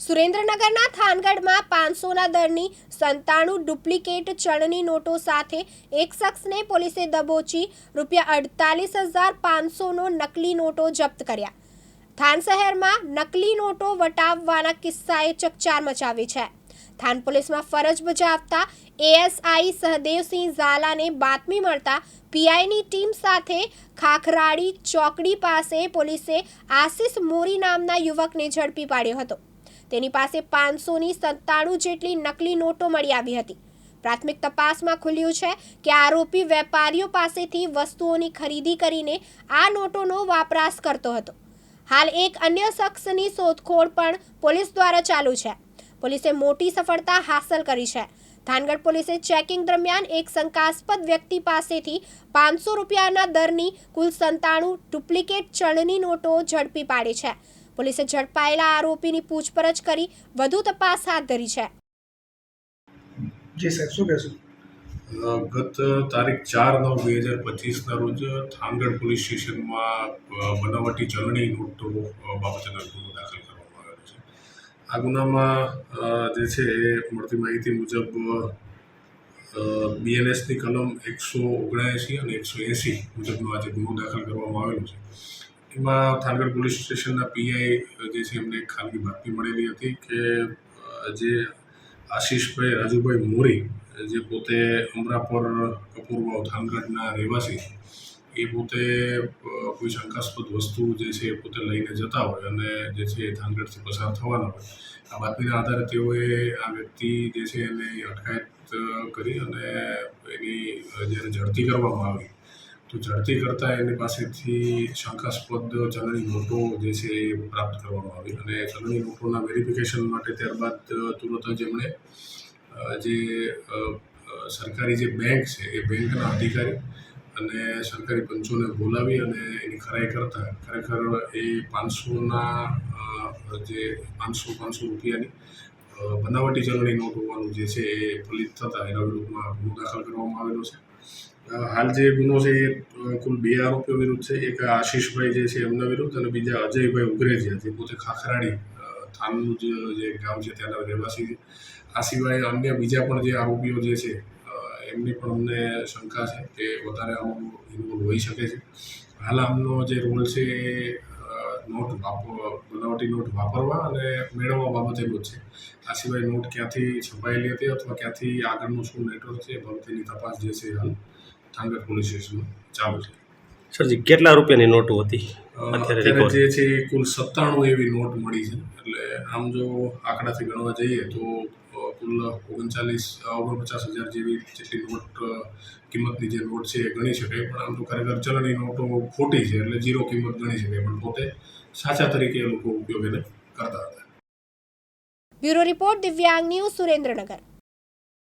સુરેન્દ્રનગરના થાનગઢમાં 500ના દરની 97 ડુપ્લિકેટ ચલણી નોટો સાથે એક શખ્સને પોલીસે દબોચી ₹48,500નો નકલી નોટો જપ્ત કર્યા. થાન શહેરમાં નકલી નોટો વટાવવાના કિસ્સાએ ચકચાર મચાવી છે. થાન પોલીસમાં ફરજ બજાવતા એએસઆઈ સહદેવસિંહ ઝાલાને બાતમી મળતા પીઆઈની ટીમ સાથે ખાખરાડી ચોકડી પાસે પોલીસે આશિષ મોરી નામના યુવકને ઝડપી પાડ્યો હતો. તેની પાસે 500ની 97 જેટલી નકલી નોટો મળી આવી હતી. પ્રાથમિક તપાસમાં ખુલ્યું છે કે આરોપી વેપારીઓ પાસેથી વસ્તુઓની ખરીદી કરીને આ નોટોનો વપરાશ કરતો હતો. હાલ એક અન્ય શખ્સની શોધખોળ પણ પોલીસ દ્વારા ચાલુ છે. પોલીસે મોટી સફળતા હાંસલ કરી છે. થાનગઢ પોલીસે ચેકિંગ દરમિયાન એક શંકાસ્પદ વ્યક્તિ પાસેથી ₹500ના દરની કુલ 97 ડુપ્લિકેટ ચલણી નોટો ઝડપી પાડી છે. પોલીસે ઝડપાયેલા આરોપીની પૂછપરછ કરી વધુ તપાસ હાથ ધરી છે. જી સાહેબ, શું કહેશો? ગત તારીખ 4/9/2025ના રોજ થાનગઢ પોલીસ સ્ટેશનમાં બનાવટી ચલણી નોટો બાબતેનો ગુનો દાખલ કરવામાં આવેલો છે. આ ગુનામાં જે છે એ મળતી માહિતી મુજબ BNSની કલમ 179 અને 180 મુજબનો આજે ગુનો દાખલ કરવામાં આવેલો છે. એમાં થાનગઢ પોલીસ સ્ટેશનના પીઆઈ જે છે એમને એક ખાનગી બાતમી મળેલી હતી કે જે આશિષભાઈ રાજુભાઈ મોરી, જે પોતે અમરાપર કપૂરવાવ થાનગઢના રહેવાસી, એ પોતે કોઈ શંકાસ્પદ વસ્તુ જે છે એ પોતે લઈને જતા હોય અને જે છે એ થાનગઢથી પસાર થવાના હોય. આ બાતમીના આધારે તેઓએ આ વ્યક્તિ જે છે એને અટકાયત કરી અને એની જ્યારે ઝડપી કરવામાં આવી તો ઝડપી કરતાં એની પાસેથી શંકાસ્પદ ચલણી નોટો જે છે એ પ્રાપ્ત કરવામાં આવી અને ચલણી નોટોના વેરિફિકેશન માટે ત્યારબાદ તુરંત જ એમણે જે સરકારી જે બેંક છે એ બેંકના અધિકારી અને સરકારી પંચોને બોલાવી અને એની ખરાઈ કરતાં ખરેખર એ 500ના જે 500 રૂપિયાની બનાવટી ચલણી નોટ હોવાનું જે છે એ ફલિત થતાં એના વિરુદ્ધમાં ગુનો દાખલ કરવામાં આવેલો છે. હાલ જે ગુનો છે એ કુલ 2 આરોપીઓ વિરુદ્ધ છે. એક આશિષભાઈ જે છે એમના વિરુદ્ધ અને બીજા અજયભાઈ ઉગરેજીયા, જે પોતે ખાખરાડી થાનનું જે ગામ છે ત્યાંના રહેવાસી છે. આ સિવાય અન્ય બીજા પણ જે આરોપીઓ જે છે એમની પણ અમને શંકા છે કે વધારે આમાં ઇન્વોલ્વ હોઈ શકે છે. હાલ આમનો જે રોલ છે એ બનાવટી નોટ વાપરવા અને મેળવવા બાબતેનો જ છે. આ સિવાય નોટ ક્યાંથી છપાયેલી હતી અથવા ક્યાંથી આગળનું શું નેટવર્ક છે એ બાબતેની તપાસ જે છે હાલ થાનગઢ પોલીસ સ્ટેશનમાં ચાલુ છે. સરજી, કેટલા રૂપિયાની નોટો હતી અત્યારે જે છે કુલ 97 એવી નોટ મળી છે. એટલે આમ જો આંકડાથી ગણવા જઈએ તો કુલ 49,000 જેટલી નોટ કિંમતની જે નોટ છે એ ગણી શકાય. પણ આમ તો ખરેખર ચલણી નોટો ખોટી છે એટલે 0 કિંમત ગણી શકાય, પણ પોતે સાચા તરીકે એ લોકો ઉપયોગ એને કરતા હતા. બ્યુરો રિપોર્ટ, દિવ્યાંગ ન્યૂઝ, સુરેન્દ્રનગર.